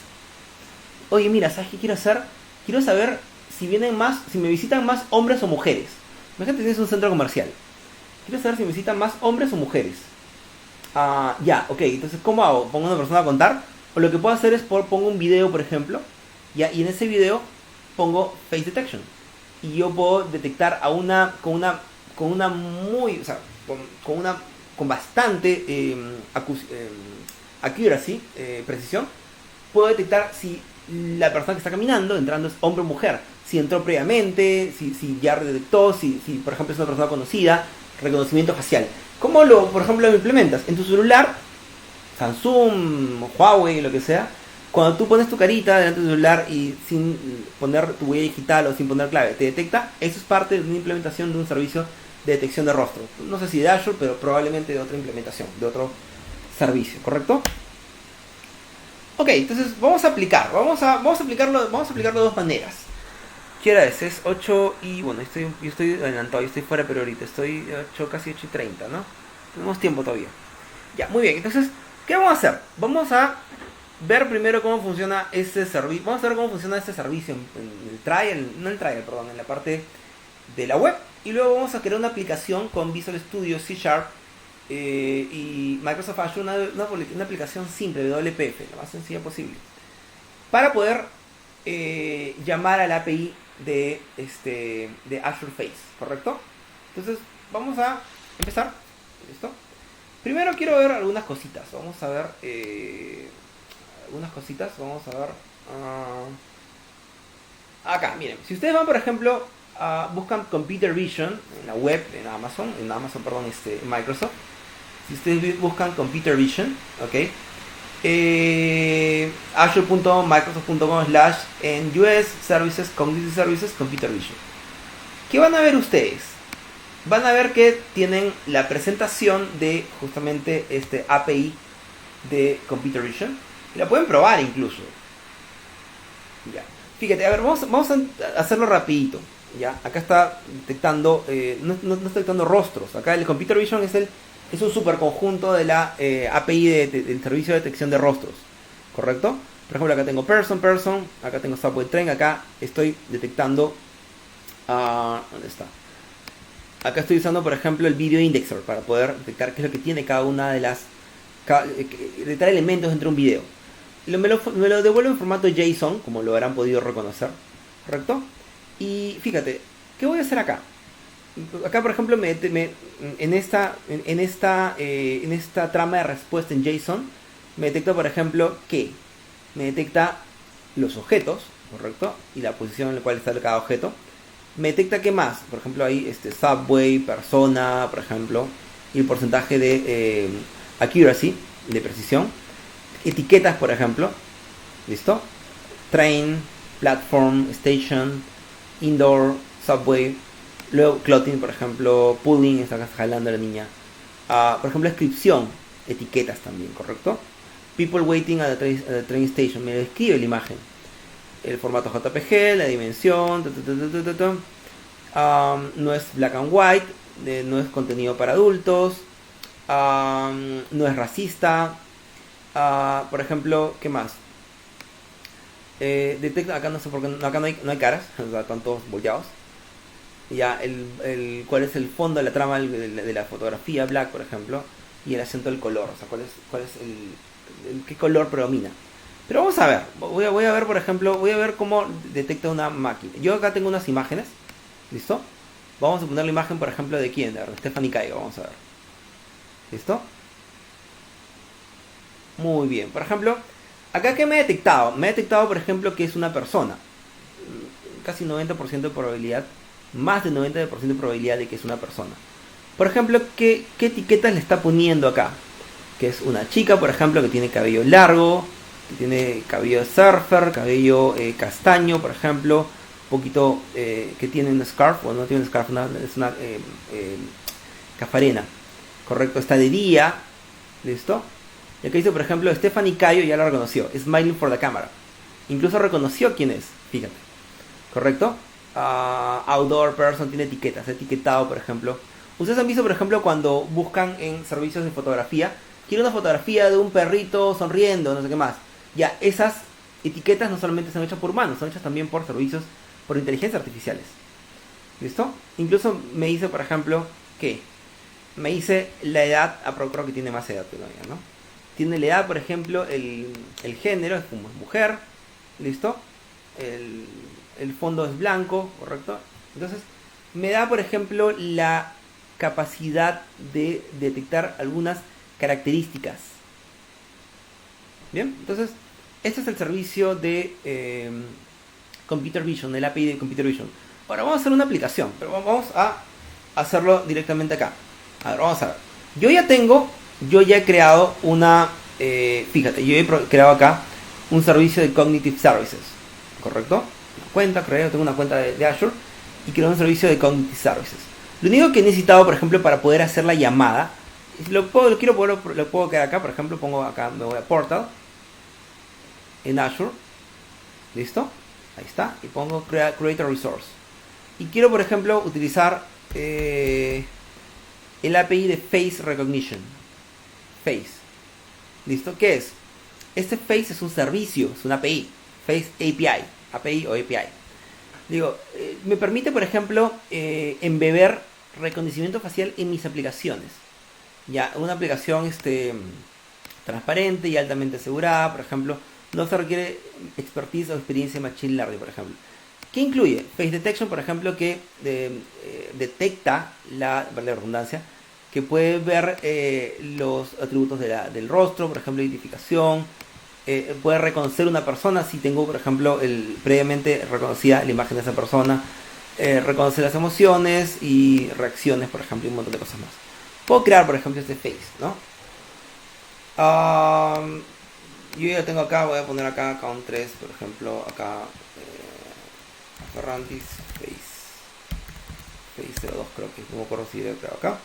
Oye, mira, ¿sabes qué quiero hacer? Quiero saber si me visitan más hombres o mujeres. Imagínate que tienes un centro comercial. Quiero saber si me visitan más hombres o mujeres. Ya, ok, entonces ¿cómo hago? ¿Pongo a una persona a contar? O lo que puedo hacer es pongo un video, por ejemplo, y en ese video pongo Face Detection. Y yo puedo detectar con bastante accuracy, precisión, puedo detectar si la persona que está caminando, entrando, es hombre o mujer. Si entró previamente, si ya detectó, si por ejemplo es una persona conocida, reconocimiento facial. ¿Cómo por ejemplo, lo implementas? En tu celular, Samsung, Huawei, lo que sea, cuando tú pones tu carita delante del celular y sin poner tu huella digital o sin poner clave, te detecta. Eso es parte de una implementación de un servicio de detección de rostro. No sé si de Azure, pero probablemente de otra implementación, de otro servicio, ¿correcto? Ok, entonces vamos a aplicarlo de dos maneras. ¿Qué hora es? Es 8 y... bueno, yo estoy adelantado, yo estoy fuera, pero ahorita estoy casi 8:30, ¿no? Tenemos tiempo todavía. Ya, muy bien, entonces, ¿qué vamos a hacer? Vamos a ver primero cómo funciona este servicio. Vamos a ver cómo funciona este servicio en el trial, no el trial, perdón, en la parte de la web. Y luego vamos a crear una aplicación con Visual Studio, C# y Microsoft Azure, una aplicación simple, WPF, la más sencilla posible. para poder llamar a la API de Azure Face, ¿correcto? Entonces, vamos a empezar. ¿Listo? Primero quiero ver algunas cositas. Vamos a ver algunas cositas. Vamos a ver acá, miren. Si ustedes van, por ejemplo, buscan Computer Vision en la web, en Amazon, perdón, en Microsoft. Si ustedes buscan Computer Vision, ok, azure.microsoft.com/NUS Services, Cognitive Services, Computer Vision. ¿Qué van a ver ustedes? Van a ver que tienen la presentación de justamente este API de Computer Vision. Y la pueden probar incluso. Ya. Fíjate, a ver, vamos a hacerlo rapidito. Ya, acá está detectando, no está detectando rostros. Acá el Computer Vision es un superconjunto de la API del servicio de detección de rostros. ¿Correcto? Por ejemplo, acá tengo person, acá tengo subway train, acá estoy detectando... ¿dónde está? Acá estoy usando, por ejemplo, el video indexer para poder detectar qué es lo que tiene cada una de las... detectar elementos dentro de un video. Me lo devuelve en formato JSON, como lo habrán podido reconocer. ¿Correcto? Y fíjate, ¿qué voy a hacer acá? Acá, por ejemplo, en esta trama de respuesta en JSON, me detecta, por ejemplo, que me detecta los objetos, ¿correcto? Y la posición en la cual está cada objeto. Me detecta qué más, por ejemplo, ahí subway, persona, por ejemplo, y el porcentaje de accuracy, de precisión. Etiquetas, por ejemplo, ¿listo? Train, platform, station, indoor, subway. Luego clothing, por ejemplo, pulling, está jalando a la niña. Por ejemplo, descripción, etiquetas también, ¿correcto? People waiting at the train station, me describe la imagen. El formato JPG, la dimensión, no es black and white, no es contenido para adultos, no es racista. Por ejemplo, ¿qué más? Detecta, acá no sé por qué, acá no hay caras, o sea, están todos volteados. Ya, cuál es el fondo de la trama de la fotografía, black, por ejemplo, y el acento del color, o sea, cuál es qué color predomina. Pero vamos a ver, voy a ver, por ejemplo, voy a ver cómo detecta una máquina. Yo acá tengo unas imágenes, ¿listo? Vamos a poner la imagen, por ejemplo, de quién, de Stephanie Caigo, vamos a ver. ¿Listo? Muy bien, por ejemplo, acá que me he detectado, por ejemplo, que es una persona. Casi 90% de probabilidad, más del 90% de probabilidad de que es una persona. Por ejemplo, ¿qué etiquetas le está poniendo acá? Que es una chica, por ejemplo, que tiene cabello largo, que tiene cabello de surfer, cabello castaño, por ejemplo, un poquito que tiene un scarf, o no tiene un scarf, es una cafarena, correcto, está de día, ¿listo? Y acá dice, por ejemplo, Stephanie Cayo ya lo reconoció, smiling for the camera, incluso reconoció quién es, fíjate, correcto. Outdoor person tiene etiquetas, etiquetado, por ejemplo. Ustedes han visto, por ejemplo, cuando buscan en servicios de fotografía, quiero una fotografía de un perrito sonriendo, no sé qué más. Ya, esas etiquetas no solamente son hechas por humanos, son hechas también por servicios, por inteligencias artificiales. ¿Listo? Incluso me dice, por ejemplo, que me dice la edad, creo que tiene más edad todavía, ¿no? Tiene la edad, por ejemplo, el género, es como mujer, ¿listo? El fondo es blanco, ¿correcto? Entonces, me da, por ejemplo, la capacidad de detectar algunas características. Bien, entonces, este es el servicio de Computer Vision, el API de Computer Vision. Ahora vamos a hacer una aplicación, pero vamos a hacerlo directamente acá. A ver, vamos a ver. Yo ya he creado una, fíjate, yo he creado acá un servicio de Cognitive Services, ¿correcto? Tengo una cuenta de Azure y creo un servicio de Cognitive Services. Lo único que he necesitado, por ejemplo, para poder hacer la llamada, lo puedo quedar acá, por ejemplo, pongo acá, me voy a Portal, en Azure, ¿listo? Ahí está, y pongo Create a Resource. Y quiero, por ejemplo, utilizar el API de Face Recognition. Face. ¿Listo? ¿Qué es? Este Face es un servicio, es una API. Face API o API. Digo, me permite, por ejemplo, embeber reconocimiento facial en mis aplicaciones. Ya, una aplicación transparente y altamente asegurada, por ejemplo, no se requiere expertise o experiencia en Machine Learning, por ejemplo. ¿Qué incluye? Face Detection, por ejemplo, que detecta la redundancia, que puede ver los atributos del rostro, por ejemplo, identificación, puede reconocer una persona si tengo, por ejemplo, previamente reconocida la imagen de esa persona, reconocer las emociones y reacciones, por ejemplo, y un montón de cosas más. Puedo crear, por ejemplo, este face, ¿no? Yo ya tengo acá, voy a poner acá count 3, por ejemplo, acá Ferrantis face 02, creo que no me acuerdo si lo he creado acá.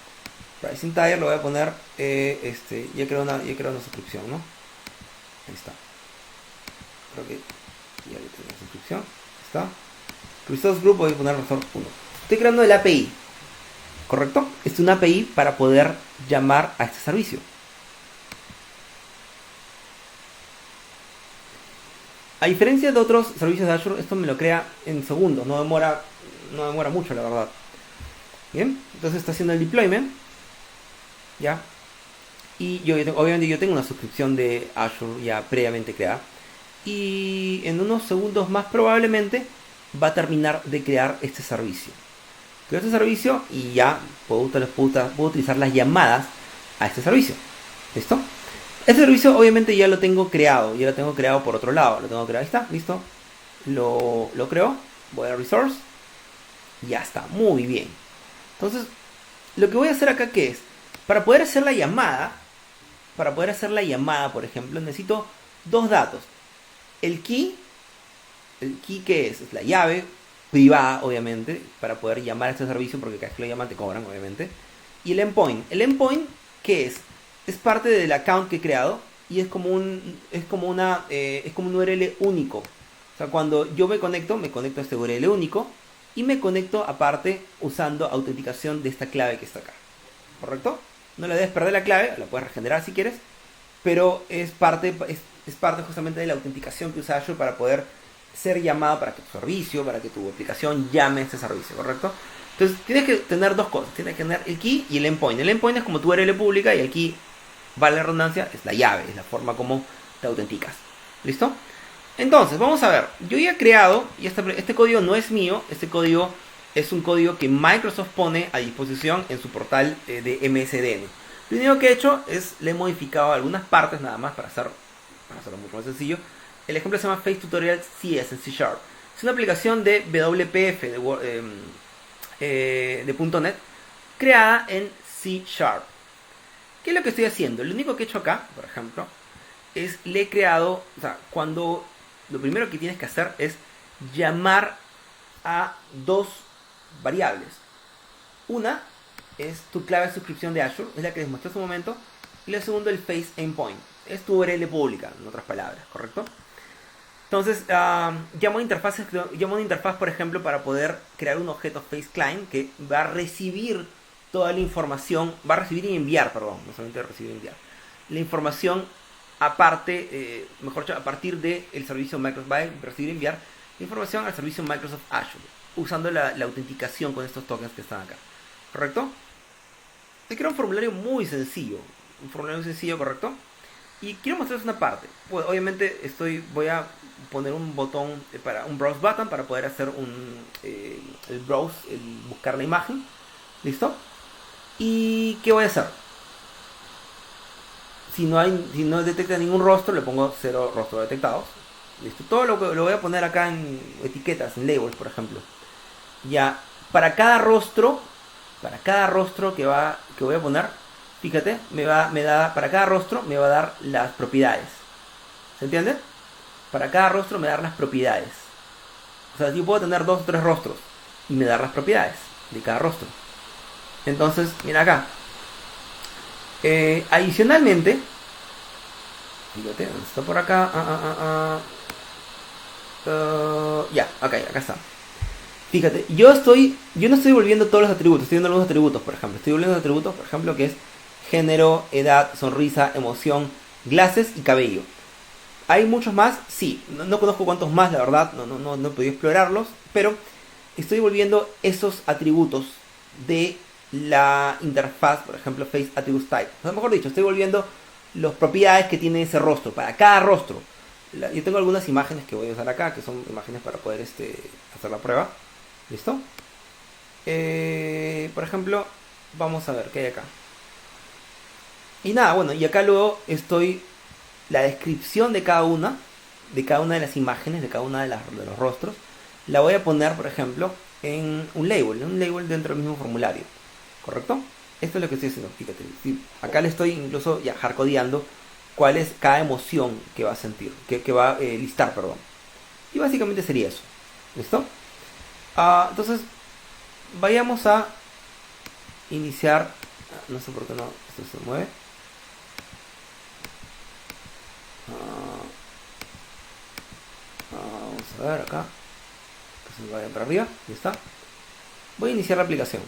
Pricing Tire, lo voy a poner, ya creo una suscripción, ¿no? Ahí está. Creo que ya le tengo la suscripción. Ahí está. Resource Group, voy a poner Resource 1. Estoy creando el API, ¿correcto? Es una API para poder llamar a este servicio. A diferencia de otros servicios de Azure, esto me lo crea en segundos, no demora mucho, la verdad. Bien, entonces está haciendo el deployment. ¿Ya? Y obviamente yo tengo una suscripción de Azure ya previamente creada. Y en unos segundos más probablemente va a terminar de crear este servicio. Creo este servicio y ya puedo utilizar las llamadas a este servicio. ¿Listo? Este servicio obviamente ya lo tengo creado. Ya lo tengo creado por otro lado. Lo tengo creado. Ahí está. Listo. Lo creo. Voy a Resource. Ya está. Muy bien. Entonces, lo que voy a hacer acá, ¿qué es? Para poder hacer la llamada, por ejemplo, necesito dos datos. El key ¿qué es? Es la llave privada, obviamente, para poder llamar a este servicio, porque cada vez que lo llaman te cobran, obviamente. Y el endpoint. El endpoint, ¿qué es? Es parte del account que he creado y es como un URL único. O sea, cuando yo me conecto a este URL único y me conecto aparte usando autenticación de esta clave que está acá. ¿Correcto? No le debes perder la clave, la puedes regenerar si quieres, pero es parte justamente de la autenticación que usa Azure para poder ser llamado para que tu servicio, para que tu aplicación llame a este servicio, ¿correcto? Entonces tienes que tener dos cosas, tienes que tener el key y el endpoint. El endpoint es como tu URL pública y el key, vale la redundancia, es la llave, es la forma como te autenticas. ¿Listo? Entonces, vamos a ver, yo ya he creado, y este código no es mío, este código es un código que Microsoft pone a disposición en su portal de MSDN. Lo único que he hecho es le he modificado algunas partes nada más para hacerlo mucho más sencillo. El ejemplo se llama Face Tutorial CS en C#. Es una aplicación de WPF de .NET creada en C#. ¿Qué es lo que estoy haciendo? Lo único que he hecho acá, por ejemplo, es le he creado, o sea, lo primero que tienes que hacer es llamar a dos variables. Una es tu clave de suscripción de Azure, es la que les mostré hace un momento. Y la segunda, el Face Endpoint, es tu URL pública, en otras palabras, ¿correcto? Entonces, llamo a una interfaz, por ejemplo, para poder crear un objeto Face Client que va a recibir toda la información, va a recibir y enviar, perdón, no solamente recibir y enviar, la información aparte, mejor dicho, a partir del servicio Microsoft, va a recibir y enviar la información al servicio Microsoft Azure, usando la autenticación con estos tokens que están acá, ¿correcto? Te creo un formulario muy sencillo, ¿correcto? Y quiero mostrarles una parte. Pues obviamente voy a poner un botón un browse button para poder hacer el browse, el buscar la imagen. ¿Listo? ¿Y qué voy a hacer? Si no detecta ningún rostro, le pongo 0 rostros detectados. ¿Listo? Todo lo voy a poner acá en etiquetas, en labels, por ejemplo. Ya, para cada rostro que voy a poner, fíjate, para cada rostro me va a dar las propiedades. ¿Se entiende? Para cada rostro me va a dar las propiedades. O sea, yo puedo tener 2 o 3 rostros y me da las propiedades de cada rostro. Entonces, mira acá. Adicionalmente, fíjate, está por acá. Ya, acá está. Fíjate, yo no estoy volviendo todos los atributos, estoy viendo algunos atributos, por ejemplo. Estoy volviendo atributos, por ejemplo, que es género, edad, sonrisa, emoción, glasses y cabello. ¿Hay muchos más? Sí, no conozco cuántos más, la verdad, no he podido explorarlos, pero estoy volviendo esos atributos de la interfaz, por ejemplo, Face Attributes Type. O sea, mejor dicho, estoy volviendo las propiedades que tiene ese rostro, para cada rostro. Yo tengo algunas imágenes que voy a usar acá, que son imágenes para poder hacer la prueba. ¿Listo? Por ejemplo, vamos a ver qué hay acá. Y nada, bueno, y acá luego estoy la descripción de cada una de las imágenes, de cada una de los rostros, la voy a poner, por ejemplo, en un label dentro del mismo formulario. ¿Correcto? Esto es lo que estoy haciendo, fíjate. Acá le estoy incluso ya hardcodeando cuál es cada emoción que va a sentir, que va a listar, perdón. Y básicamente sería eso. ¿Listo? Entonces, vayamos a iniciar. No sé por qué no, esto se mueve. Vamos a ver acá. Que se vaya para arriba. Ya está. Voy a iniciar la aplicación.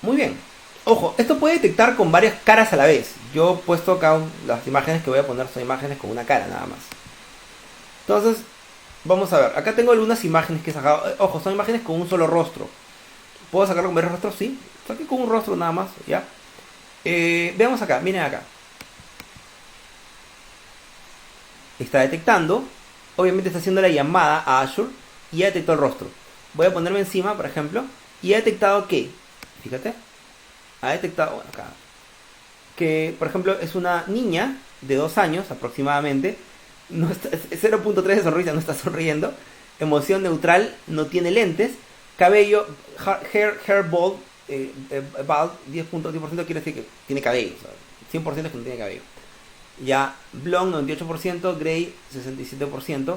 Muy bien. Ojo, esto puede detectar con varias caras a la vez. Yo he puesto acá las imágenes que voy a poner son imágenes con una cara nada más. Entonces, vamos a ver. Acá tengo algunas imágenes que he sacado. Ojo, son imágenes con un solo rostro. ¿Puedo sacarlo con varios rostros? Sí. Saqué con un rostro nada más, ¿ya? Veamos acá, miren acá. Está detectando. Obviamente está haciendo la llamada a Azure y ya detectó el rostro. Voy a ponerme encima, por ejemplo, y ha detectado que, fíjate, ha detectado, bueno, acá, que por ejemplo es una niña de 2 años aproximadamente, no está, 0.3 de sonrisa, no está sonriendo, emoción neutral, no tiene lentes, cabello, hair bald, bald 10% quiere decir que tiene cabello, o sea, 100% es que no tiene cabello. Ya, blonde 98%, grey 67%.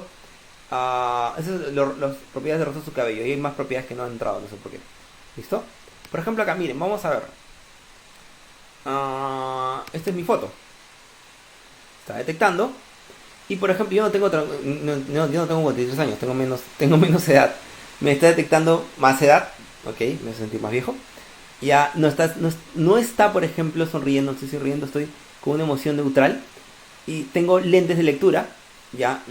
Esas son las propiedades de rostro de su cabello. Y hay más propiedades que no han entrado, no sé por qué. ¿Listo? Por ejemplo, acá, miren, vamos a ver. Esta es mi foto. Está detectando. Y por ejemplo, yo no tengo yo no tengo 43 años, tengo menos edad. Me está detectando más edad. Ok, me voy a sentir más viejo. Ya no está, por ejemplo, sonriendo, no estoy sonriendo, estoy con una emoción neutral. Y tengo lentes de lectura. Ya,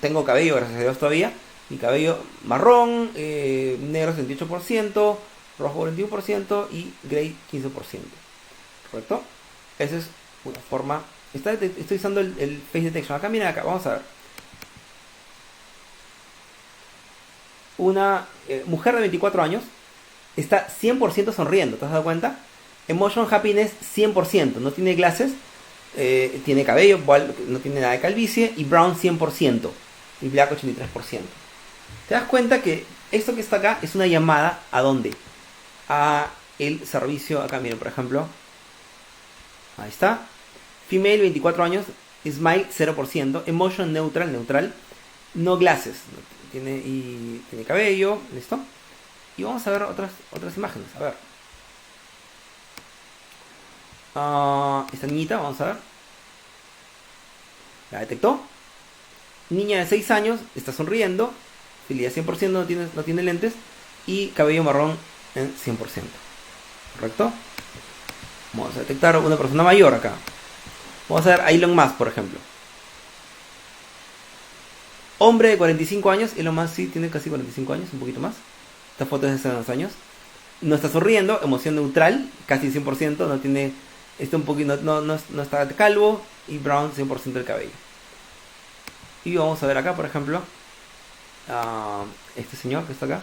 tengo cabello, gracias a Dios todavía. Mi cabello marrón, negro 78%, rojo 41% y grey 15%. ¿Correcto? Esa es una forma. Estoy usando el face detection. Acá, miren acá, vamos a ver. Una mujer de 24 años está 100% sonriendo, ¿te has dado cuenta? Emotion happiness 100%, no tiene glasses, tiene cabello, no tiene nada de calvicie, y brown 100%, y black 83%. ¿Te das cuenta que esto que está acá es una llamada a dónde? A el servicio, acá miren por ejemplo, ahí está, female 24 años, smile 0%, emotion neutral, no glasses, tiene cabello, listo. Y vamos a ver otras imágenes, a ver. Esta niñita, vamos a ver. La detectó. Niña de 6 años, está sonriendo. Fidelidad 100%, no tiene lentes. Y cabello marrón en 100%. ¿Correcto? Vamos a detectar una persona mayor acá. Vamos a ver a Elon Musk, por ejemplo. Hombre de 45 años. Elon Musk sí tiene casi 45 años, un poquito más. Esta foto es de hace 2 años. No está sonriendo, emoción neutral, casi 100%, no tiene, está un poquito, no está calvo, y brown 100% del cabello. Y vamos a ver acá, por ejemplo, este señor que está acá.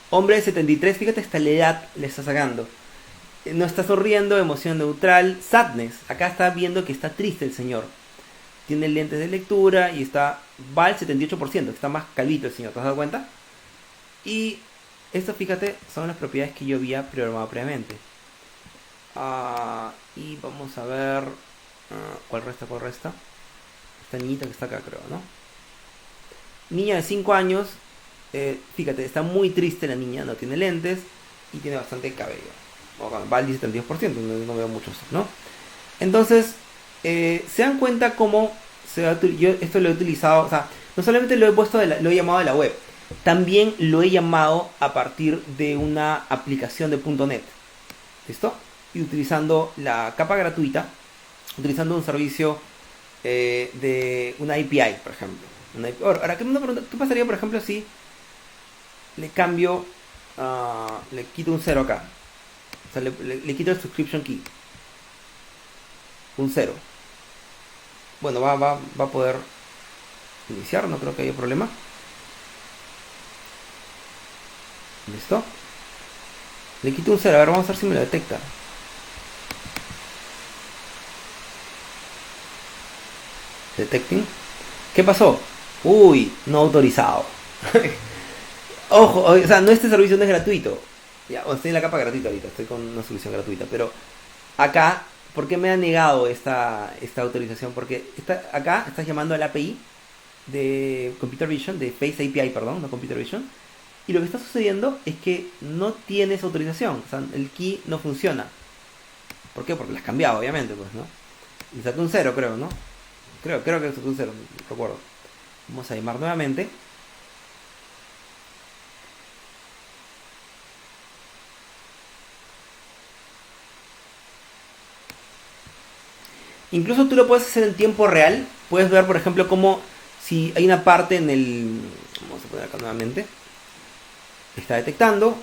Hombre de 73, fíjate hasta la edad le está sacando. No está sonriendo, emoción neutral, sadness. Acá está viendo que está triste el señor. Tiene lentes de lectura y va al 78%, está más calvito el señor, ¿te has dado cuenta? Y esto, fíjate, son las propiedades que yo había programado previamente. Y vamos a ver cuál resta. Esta niñita que está acá, creo, ¿no? Niña de 5 años, fíjate, está muy triste la niña, no tiene lentes y tiene bastante cabello. Va al 72%, no veo mucho eso, ¿no? Entonces, se dan cuenta cómo yo esto lo he utilizado, o sea, no solamente lo he llamado de la web, también lo he llamado a partir de una aplicación de .NET. ¿Listo? Y utilizando la capa gratuita, utilizando un servicio de una API, por ejemplo. Ahora, ¿qué pasaría, por ejemplo, si le cambio le quito un 0 acá. O sea, le quito el subscription key. Un 0. Bueno, va a poder iniciar, no creo que haya problema. ¿Listo? Le quito un 0, a ver, vamos a ver si me lo detecta. Detecting. ¿Qué pasó? Uy, no autorizado. Ojo, o sea, no, este servicio no es gratuito. Ya, estoy en la capa gratuita ahorita, estoy con una solución gratuita, pero acá, ¿por qué me ha negado esta autorización? Porque acá estás llamando a la API de Computer Vision, de Face API, perdón, no Computer Vision, y lo que está sucediendo es que no tienes autorización, o sea, el key no funciona. ¿Por qué? Porque lo has cambiado, obviamente, pues, ¿no? Le saqué un 0, creo, ¿no? Creo que le saqué un 0, no recuerdo. Vamos a llamar nuevamente. Incluso tú lo puedes hacer en tiempo real. Puedes ver, por ejemplo, cómo si hay una parte en el... Vamos a poner acá nuevamente. Está detectando.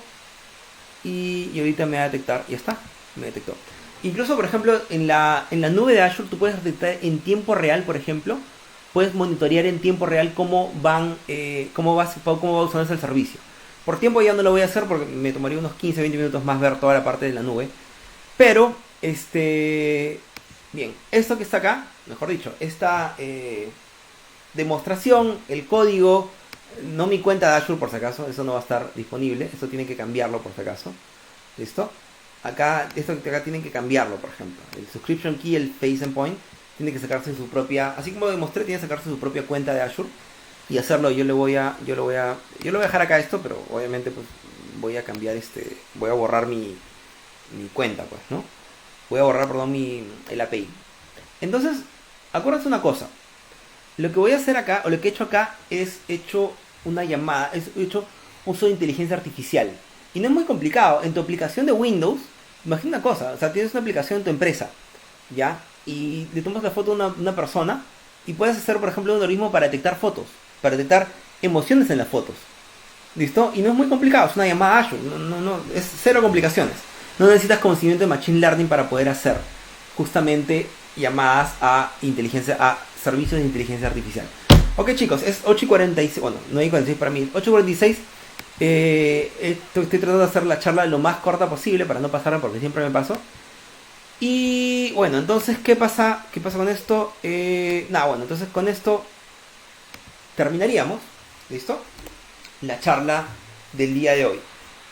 Y ahorita me va a detectar. Ya está, me detectó. Incluso, por ejemplo, en la nube de Azure tú puedes detectar en tiempo real, por ejemplo. Puedes monitorear en tiempo real cómo cómo va usando el servicio. Por tiempo ya no lo voy a hacer porque me tomaría unos 15-20 minutos más ver toda la parte de la nube. Pero, bien, esto que está acá, mejor dicho, esta demostración, el código, no mi cuenta de Azure por si acaso, eso no va a estar disponible, esto tiene que cambiarlo por si acaso, ¿listo? Acá, esto que acá tienen que cambiarlo, por ejemplo, el subscription key, el face endpoint, tiene que sacarse su propia, así como lo demostré, tiene que sacarse su propia cuenta de Azure y hacerlo. Yo lo voy a dejar acá esto, pero obviamente pues voy a cambiar voy a borrar mi cuenta, pues, ¿no? Voy a borrar, perdón, el API. Entonces, acuérdense una cosa. Lo que voy a hacer acá, o lo que he hecho acá, es hecho una llamada, he hecho uso de inteligencia artificial. Y no es muy complicado. En tu aplicación de Windows, imagina una cosa, o sea, tienes una aplicación en tu empresa, ¿ya? Y le tomas la foto a una persona y puedes hacer, por ejemplo, un algoritmo para detectar fotos, para detectar emociones en las fotos. ¿Listo? Y no es muy complicado, es una llamada a Azure, es cero complicaciones. No necesitas conocimiento de Machine Learning para poder hacer justamente llamadas a servicios de inteligencia artificial. Ok, chicos, es 8:46, bueno, 9:46 para mí, 8:46. Estoy tratando de hacer la charla lo más corta posible para no pasarla porque siempre me paso. Y bueno, entonces, ¿qué pasa con esto? Nada, bueno, entonces con esto terminaríamos, ¿listo? La charla del día de hoy.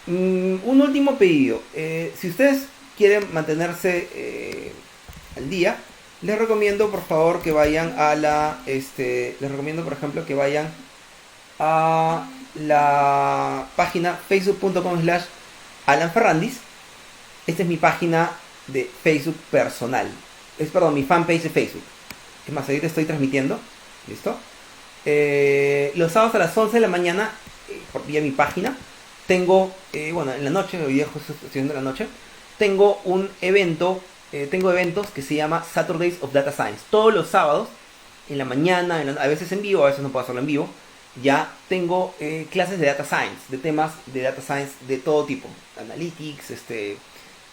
Un último pedido. Si ustedes quieren mantenerse al día, les recomiendo por favor que vayan a les recomiendo por ejemplo que vayan a la página facebook.com/Alan Ferrandis. Esta es mi página de Facebook personal. Perdón, mi fanpage de Facebook. Es más, ahorita estoy transmitiendo. ¿Listo? Los sábados a las 11 de la mañana, por vía mi página, tengo, bueno, en la noche, hoy día justo estoy estudiando en la noche, tengo un evento, tengo eventos que se llama Saturdays of Data Science. Todos los sábados, en la mañana, a veces en vivo, a veces no puedo hacerlo en vivo, ya tengo clases de Data Science, de temas de Data Science de todo tipo. Analytics,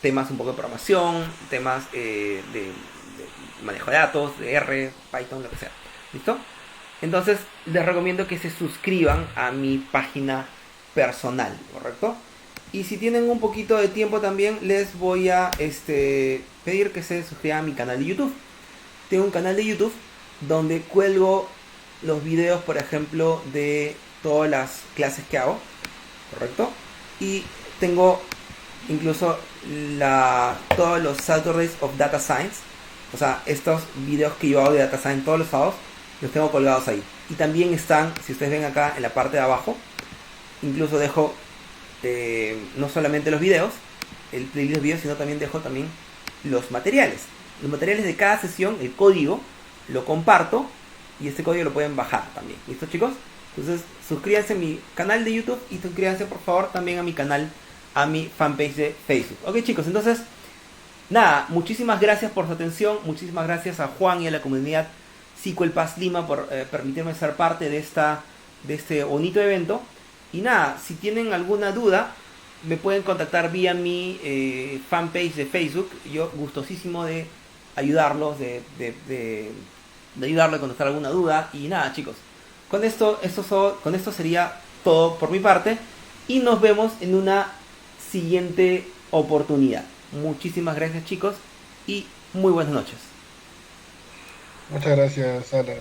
temas un poco de programación, temas de manejo de datos, de R, Python, lo que sea. ¿Listo? Entonces les recomiendo que se suscriban a mi página personal, ¿correcto? Y si tienen un poquito de tiempo también les voy a pedir que se suscriban a mi canal de YouTube. Tengo un canal de YouTube donde cuelgo los videos, por ejemplo, de todas las clases que hago, ¿correcto? Y tengo incluso todos los Saturdays of Data Science, o sea, estos videos que yo hago de Data Science todos los sábados, los tengo colgados ahí. Y también están, si ustedes ven acá en la parte de abajo, incluso dejo no solamente los videos, el playlist de videos, sino también dejo los materiales. Los materiales de cada sesión, el código, lo comparto y este código lo pueden bajar también. ¿Listo, chicos? Entonces, suscríbanse a mi canal de YouTube y suscríbanse, por favor, también a mi canal, a mi fanpage de Facebook. Ok, chicos, entonces, nada, muchísimas gracias por su atención. Muchísimas gracias a Juan y a la comunidad SQL Pass Lima por permitirme ser parte de este bonito evento. Y nada, si tienen alguna duda, me pueden contactar vía mi fanpage de Facebook. Yo gustosísimo de ayudarlos, de ayudarlos a contestar alguna duda. Y nada, chicos. Con esto sería todo por mi parte. Y nos vemos en una siguiente oportunidad. Muchísimas gracias, chicos. Y muy buenas noches. Muchas gracias, Alan.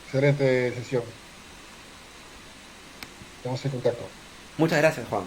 Excelente sesión. Estamos en contacto. Muchas gracias, Juan.